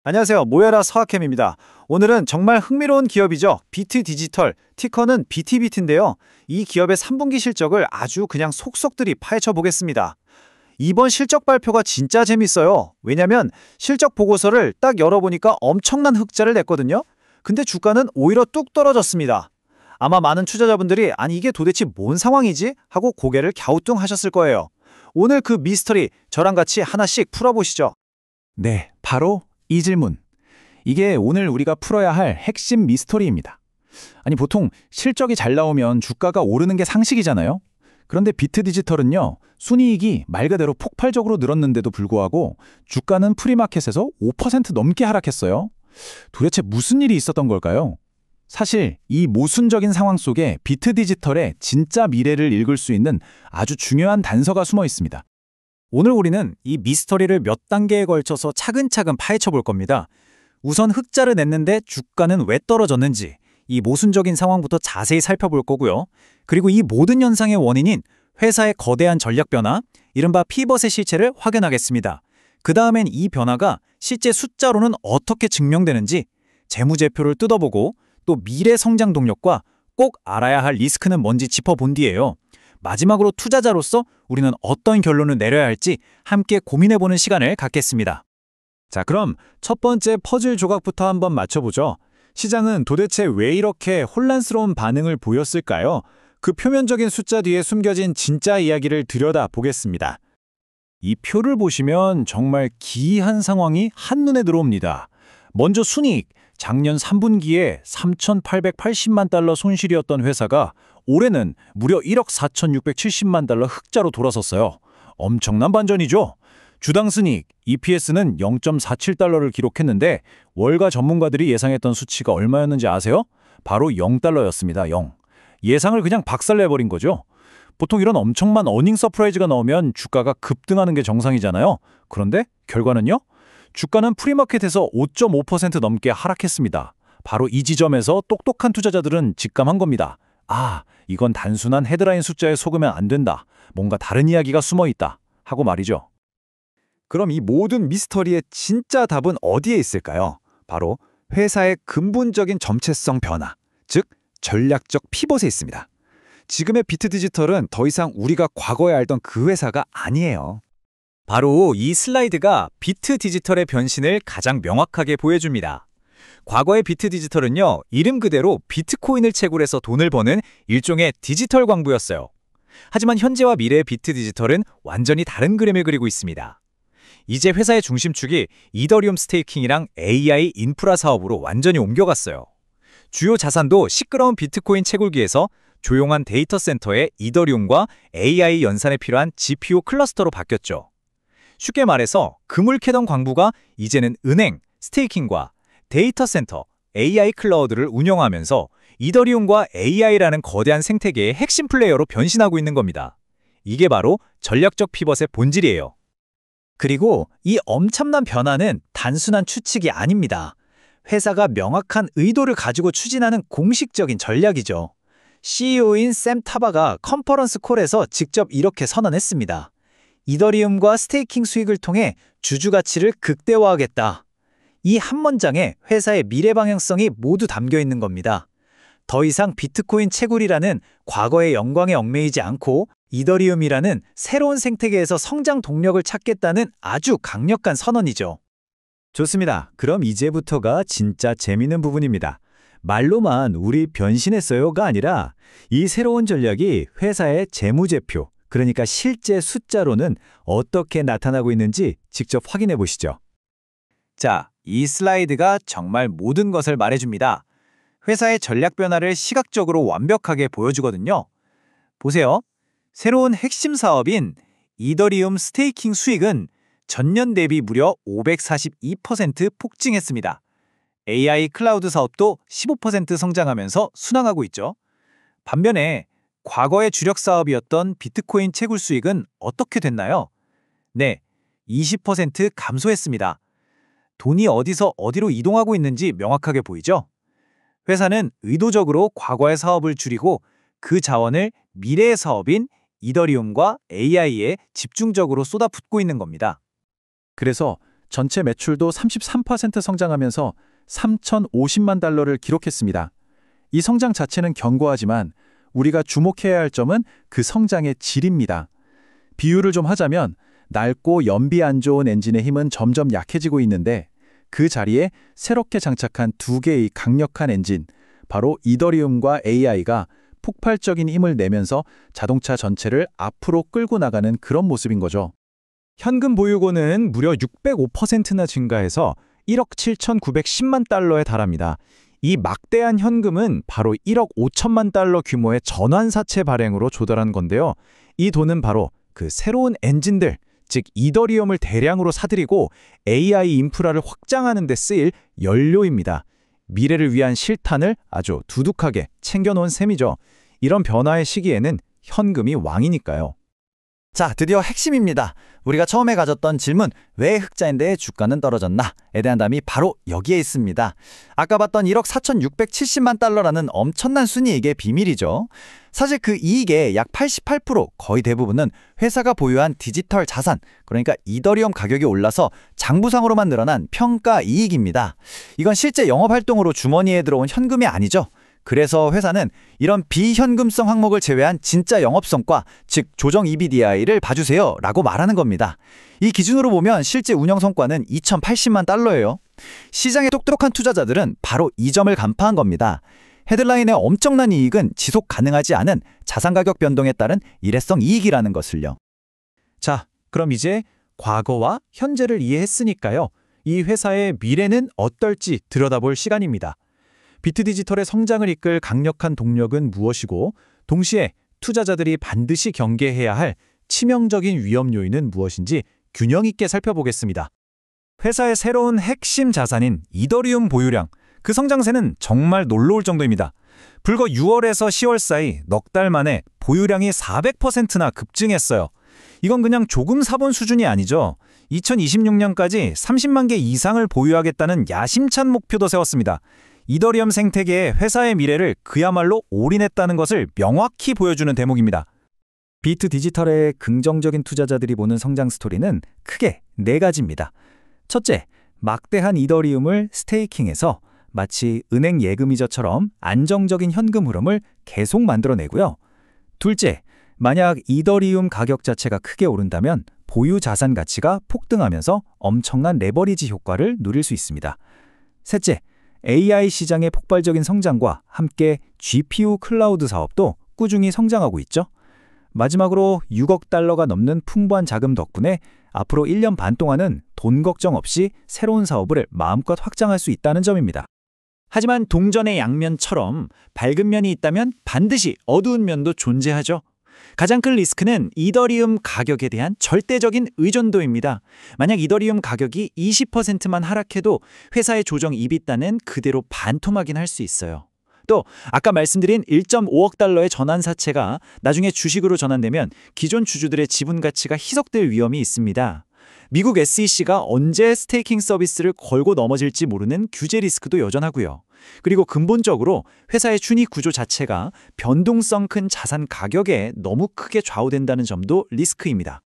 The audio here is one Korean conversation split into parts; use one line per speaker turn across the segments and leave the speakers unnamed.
안녕하세요. 모여라 서학햄입니다. 오늘은 정말 흥미로운 기업이죠. 비트 디지털, 티커는 BTBT인데요. 이 기업의 3분기 실적을 아주 그냥 속속들이 파헤쳐 보겠습니다. 이번 실적 발표가 진짜 재밌어요. 왜냐면 실적 보고서를 딱 열어보니까 엄청난 흑자를 냈거든요. 근데 주가는 오히려 뚝 떨어졌습니다. 아마 많은 투자자분들이 아니 이게 도대체 뭔 상황이지? 하고 고개를 갸우뚱하셨을 거예요. 오늘 그 미스터리 저랑 같이 하나씩 풀어보시죠.
네, 바로 이 질문. 이게 오늘 우리가 풀어야 할 핵심 미스터리입니다. 아니, 보통 실적이 잘 나오면 주가가 오르는 게 상식이잖아요. 그런데 비트 디지털은요, 순이익이 말 그대로 폭발적으로 늘었는데도 불구하고 주가는 프리마켓에서 5% 넘게 하락했어요. 도대체 무슨 일이 있었던 걸까요? 사실 이 모순적인 상황 속에 비트 디지털의 진짜 미래를 읽을 수 있는 아주 중요한 단서가 숨어 있습니다.
오늘 우리는 이 미스터리를 몇 단계에 걸쳐서 차근차근 파헤쳐 볼 겁니다. 우선 흑자를 냈는데 주가는 왜 떨어졌는지, 이 모순적인 상황부터 자세히 살펴볼 거고요. 그리고 이 모든 현상의 원인인 회사의 거대한 전략 변화, 이른바 피벗의 실체를 확인하겠습니다. 그 다음엔 이 변화가 실제 숫자로는 어떻게 증명되는지, 재무제표를 뜯어보고 또 미래 성장 동력과 꼭 알아야 할 리스크는 뭔지 짚어본 뒤에요. 마지막으로 투자자로서 우리는 어떤 결론을 내려야 할지 함께 고민해보는 시간을 갖겠습니다.
자, 그럼 첫 번째 퍼즐 조각부터 한번 맞춰보죠. 시장은 도대체 왜 이렇게 혼란스러운 반응을 보였을까요? 그 표면적인 숫자 뒤에 숨겨진 진짜 이야기를 들여다보겠습니다. 이 표를 보시면 정말 기이한 상황이 한눈에 들어옵니다. 먼저 순이익, 작년 3분기에 3,880만 달러 손실이었던 회사가 올해는 무려 1억 4,670만 달러 흑자로 돌아섰어요. 엄청난 반전이죠? 주당 순이익, EPS는 0.47달러를 기록했는데 월가 전문가들이 예상했던 수치가 얼마였는지 아세요? 바로 0달러였습니다. 0. 예상을 그냥 박살내버린 거죠. 보통 이런 엄청난 어닝 서프라이즈가 나오면 주가가 급등하는 게 정상이잖아요. 그런데 결과는요? 주가는 프리마켓에서 5.5% 넘게 하락했습니다. 바로 이 지점에서 똑똑한 투자자들은 직감한 겁니다. 아, 이건 단순한 헤드라인 숫자에 속으면 안 된다. 뭔가 다른 이야기가 숨어 있다. 하고 말이죠.
그럼 이 모든 미스터리의 진짜 답은 어디에 있을까요? 바로 회사의 근본적인 정체성 변화, 즉 전략적 피벗에 있습니다. 지금의 비트 디지털은 더 이상 우리가 과거에 알던 그 회사가 아니에요. 바로 이 슬라이드가 비트 디지털의 변신을 가장 명확하게 보여줍니다. 과거의 비트 디지털은요, 이름 그대로 비트코인을 채굴해서 돈을 버는 일종의 디지털 광부였어요. 하지만 현재와 미래의 비트 디지털은 완전히 다른 그림을 그리고 있습니다. 이제 회사의 중심축이 이더리움 스테이킹이랑 AI 인프라 사업으로 완전히 옮겨갔어요. 주요 자산도 시끄러운 비트코인 채굴기에서 조용한 데이터 센터의 이더리움과 AI 연산에 필요한 GPU 클러스터로 바뀌었죠. 쉽게 말해서 그물 캐던 광부가 이제는 은행, 스테이킹과 데이터 센터, AI 클라우드를 운영하면서 이더리움과 AI라는 거대한 생태계의 핵심 플레이어로 변신하고 있는 겁니다. 이게 바로 전략적 피벗의 본질이에요. 그리고 이 엄청난 변화는 단순한 추측이 아닙니다. 회사가 명확한 의도를 가지고 추진하는 공식적인 전략이죠. CEO인 샘 타바가 컨퍼런스 콜에서 직접 이렇게 선언했습니다. 이더리움과 스테이킹 수익을 통해 주주 가치를 극대화하겠다. 이 한 문장에 회사의 미래 방향성이 모두 담겨 있는 겁니다. 더 이상 비트코인 채굴이라는 과거의 영광에 얽매이지 않고 이더리움이라는 새로운 생태계에서 성장 동력을 찾겠다는 아주 강력한 선언이죠.
좋습니다. 그럼 이제부터가 진짜 재미있는 부분입니다. 말로만 우리 변신했어요가 아니라 이 새로운 전략이 회사의 재무제표, 그러니까 실제 숫자로는 어떻게 나타나고 있는지 직접 확인해 보시죠.
자, 이 슬라이드가 정말 모든 것을 말해줍니다. 회사의 전략 변화를 시각적으로 완벽하게 보여주거든요. 보세요. 새로운 핵심 사업인 이더리움 스테이킹 수익은 전년 대비 무려 542% 폭증했습니다. AI 클라우드 사업도 15% 성장하면서 순항하고 있죠. 반면에 과거의 주력 사업이었던 비트코인 채굴 수익은 어떻게 됐나요? 네, 20% 감소했습니다. 돈이 어디서 어디로 이동하고 있는지 명확하게 보이죠? 회사는 의도적으로 과거의 사업을 줄이고 그 자원을 미래의 사업인 이더리움과 AI에 집중적으로 쏟아붓고 있는 겁니다.
그래서 전체 매출도 33% 성장하면서 3,050만 달러를 기록했습니다. 이 성장 자체는 견고하지만 우리가 주목해야 할 점은 그 성장의 질입니다. 비유를 좀 하자면 낡고 연비 안 좋은 엔진의 힘은 점점 약해지고 있는데 그 자리에 새롭게 장착한 두 개의 강력한 엔진, 바로 이더리움과 AI가 폭발적인 힘을 내면서 자동차 전체를 앞으로 끌고 나가는 그런 모습인 거죠.
현금 보유고는 무려 605%나 증가해서 1억 7,910만 달러에 달합니다. 이 막대한 현금은 바로 1억 5천만 달러 규모의 전환사채 발행으로 조달한 건데요. 이 돈은 바로 그 새로운 엔진들, 즉 이더리움을 대량으로 사들이고 AI 인프라를 확장하는 데 쓰일 연료입니다. 미래를 위한 실탄을 아주 두둑하게 챙겨놓은 셈이죠. 이런 변화의 시기에는 현금이 왕이니까요.
자, 드디어 핵심입니다. 우리가 처음에 가졌던 질문, 왜 흑자인데 주가는 떨어졌나?에 대한 답이 바로 여기에 있습니다. 아까 봤던 1억 4,670만 달러라는 엄청난 순이익의 비밀이죠. 사실 그 이익의 약 88%, 거의 대부분은 회사가 보유한 디지털 자산, 그러니까 이더리움 가격이 올라서 장부상으로만 늘어난 평가 이익입니다. 이건 실제 영업활동으로 주머니에 들어온 현금이 아니죠. 그래서 회사는 이런 비현금성 항목을 제외한 진짜 영업성과, 즉 조정 EBITDA를 봐주세요 라고 말하는 겁니다. 이 기준으로 보면 실제 운영 성과는 2,080만 달러예요. 시장의 똑똑한 투자자들은 바로 이 점을 간파한 겁니다. 헤드라인의 엄청난 이익은 지속 가능하지 않은 자산 가격 변동에 따른 일회성 이익이라는 것을요.
자, 그럼 이제 과거와 현재를 이해했으니까요. 이 회사의 미래는 어떨지 들여다볼 시간입니다. 비트디지털의 성장을 이끌 강력한 동력은 무엇이고, 동시에 투자자들이 반드시 경계해야 할 치명적인 위험 요인은 무엇인지 균형 있게 살펴보겠습니다. 회사의 새로운 핵심 자산인 이더리움 보유량, 그 성장세는 정말 놀라울 정도입니다. 불과 6월에서 10월 사이 넉 달 만에 보유량이 400%나 급증했어요. 이건 그냥 조금 사본 수준이 아니죠. 2026년까지 30만 개 이상을 보유하겠다는 야심찬 목표도 세웠습니다. 이더리움 생태계의 회사의 미래를 그야말로 올인했다는 것을 명확히 보여주는 대목입니다. 비트디지털의 긍정적인 투자자들이 보는 성장 스토리는 크게 4가지입니다. 첫째, 막대한 이더리움을 스테이킹해서 마치 은행 예금이자처럼 안정적인 현금 흐름을 계속 만들어내고요. 둘째, 만약 이더리움 가격 자체가 크게 오른다면 보유 자산 가치가 폭등하면서 엄청난 레버리지 효과를 누릴 수 있습니다. 셋째, AI 시장의 폭발적인 성장과 함께 GPU 클라우드 사업도 꾸준히 성장하고 있죠. 마지막으로 6억 달러가 넘는 풍부한 자금 덕분에 앞으로 1년 반 동안은 돈 걱정 없이 새로운 사업을 마음껏 확장할 수 있다는 점입니다. 하지만 동전의 양면처럼 밝은 면이 있다면 반드시 어두운 면도 존재하죠. 가장 큰 리스크는 이더리움 가격에 대한 절대적인 의존도입니다. 만약 이더리움 가격이 20%만 하락해도 회사의 조정 EBITDA는 그대로 반토막이 날 수 있어요. 또 아까 말씀드린 1.5억 달러의 전환사채가 나중에 주식으로 전환되면 기존 주주들의 지분 가치가 희석될 위험이 있습니다. 미국 SEC가 언제 스테이킹 서비스를 걸고 넘어질지 모르는 규제 리스크도 여전하고요. 그리고 근본적으로 회사의 순이익 구조 자체가 변동성 큰 자산 가격에 너무 크게 좌우된다는 점도 리스크입니다.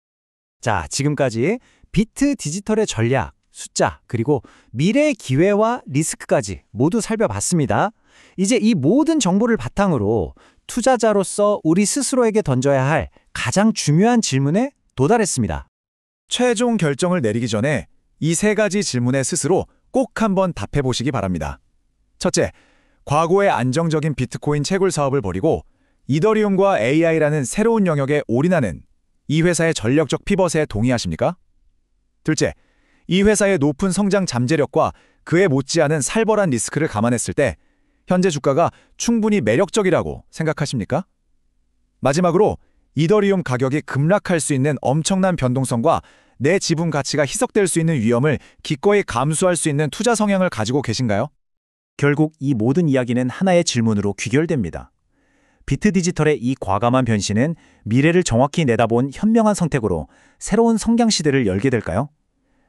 자, 지금까지 비트 디지털의 전략, 숫자, 그리고 미래의 기회와 리스크까지 모두 살펴봤습니다. 이제 이 모든 정보를 바탕으로 투자자로서 우리 스스로에게 던져야 할 가장 중요한 질문에 도달했습니다.
최종 결정을 내리기 전에 이 3가지 질문에 스스로 꼭 한번 답해 보시기 바랍니다. 첫째, 과거의 안정적인 비트코인 채굴 사업을 버리고 이더리움과 AI라는 새로운 영역에 올인하는 이 회사의 전략적 피벗에 동의하십니까? 둘째, 이 회사의 높은 성장 잠재력과 그에 못지않은 살벌한 리스크를 감안했을 때 현재 주가가 충분히 매력적이라고 생각하십니까? 마지막으로 이더리움 가격이 급락할 수 있는 엄청난 변동성과 내 지분 가치가 희석될 수 있는 위험을 기꺼이 감수할 수 있는 투자 성향을 가지고 계신가요?
결국 이 모든 이야기는 하나의 질문으로 귀결됩니다. 비트디지털의 이 과감한 변신은 미래를 정확히 내다본 현명한 선택으로 새로운 성장 시대를 열게 될까요?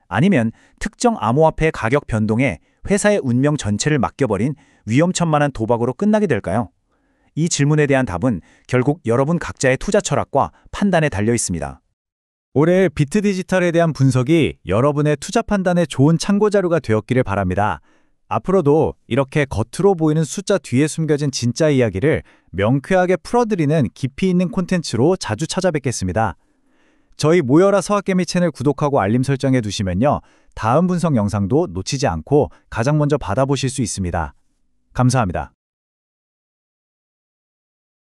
아니면 특정 암호화폐 가격 변동에 회사의 운명 전체를 맡겨버린 위험천만한 도박으로 끝나게 될까요? 이 질문에 대한 답은 결국 여러분 각자의 투자 철학과 판단에 달려 있습니다.
올해 비트 디지털에 대한 분석이 여러분의 투자 판단에 좋은 참고 자료가 되었기를 바랍니다. 앞으로도 이렇게 겉으로 보이는 숫자 뒤에 숨겨진 진짜 이야기를 명쾌하게 풀어드리는 깊이 있는 콘텐츠로 자주 찾아뵙겠습니다. 저희 모여라 서학개미 채널 구독하고 알림 설정해 두시면요. 다음 분석 영상도 놓치지 않고 가장 먼저 받아보실 수 있습니다. 감사합니다.